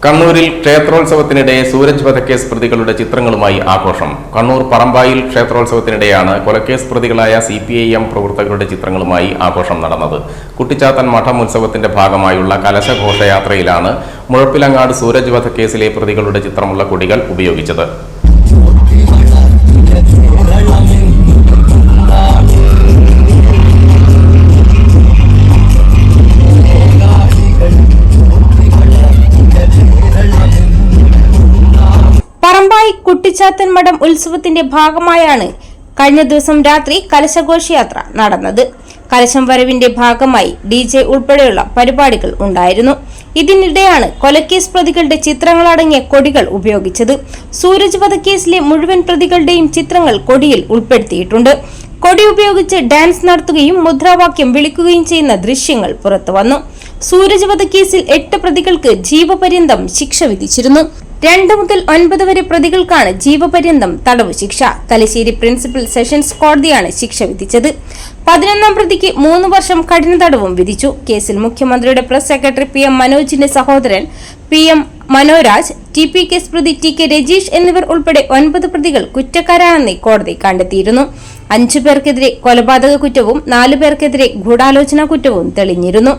കണ്ണൂരിൽ ക്ഷേത്രോത്സവത്തിനിടെ സൂരജ് വധക്കേസ് പ്രതികളുടെ ചിത്രങ്ങളുമായി ആഘോഷം. കണ്ണൂർ പറമ്പായിൽ ക്ഷേത്രോത്സവത്തിനിടെയാണ് കൊലക്കേസ് പ്രതികളായ CPIM പ്രവർത്തകരുടെ ചിത്രങ്ങളുമായി ആഘോഷം നടന്നത്. കുട്ടിച്ചാത്തൻ മഠം ഉത്സവത്തിന്റെ ഭാഗമായുള്ള കലശഘോഷയാത്രയിലാണ് മുഴപ്പിലങ്ങാട് സൂരജ് വധക്കേസിലെ പ്രതികളുടെ ചിത്രമുള്ള കൊടികൾ ഉപയോഗിച്ചത്. പറമ്പായി കുട്ടിച്ചാത്തൻ മഠം ഉത്സവത്തിന്റെ ഭാഗമായാണ് കഴിഞ്ഞ ദിവസം രാത്രി കലശഘോഷയാത്ര നടന്നത്. കലശം വരവിന്റെ ഭാഗമായി DJ ഉൾപ്പെടെയുള്ള പരിപാടികൾ ഉണ്ടായിരുന്നു. ഇതിനിടെയാണ് കൊലക്കേസ് പ്രതികളുടെ ചിത്രങ്ങളടങ്ങിയ കൊടികൾ ഉപയോഗിച്ചത്. സൂരജ് വധക്കേസിലെ മുഴുവൻ പ്രതികളുടെയും ചിത്രങ്ങൾ കൊടിയിൽ ഉൾപ്പെടുത്തിയിട്ടുണ്ട്. കൊടി ഉപയോഗിച്ച് ഡാൻസ് നടത്തുകയും മുദ്രാവാക്യം വിളിക്കുകയും ചെയ്യുന്ന ദൃശ്യങ്ങൾ പുറത്തുവന്നു. സൂരജ് വധക്കേസിൽ 8 പ്രതികൾക്ക് ജീവപര്യന്തം ശിക്ഷ വിധിച്ചിരുന്നു. 2 മുതൽ 9 വരെ പ്രതികൾക്കാണ് ജീവപര്യന്തം തടവ് ശിക്ഷ. തലശ്ശേരി പ്രിൻസിപ്പൽ സെഷൻസ് കോടതിയാണ് ശിക്ഷ വിധിച്ചത്. 11ാം പ്രതിക്ക് 3 വർഷം കഠിന തടവും വിധിച്ചു. കേസിൽ മുഖ്യമന്ത്രിയുടെ പ്രസ് സെക്രട്ടറി PM മനോജിന്റെ സഹോദരൻ PM മനോരാജ്, TP കേസ് പ്രതി TK രജീഷ് എന്നിവർ ഉൾപ്പെടെ 9 പ്രതികൾ കുറ്റക്കാരാണെന്ന് കോടതി കണ്ടെത്തിയിരുന്നു. 5 പേർക്കെതിരെ കൊലപാതക കുറ്റവും 4 പേർക്കെതിരെ ഗൂഢാലോചന കുറ്റവും തെളിഞ്ഞിരുന്നു.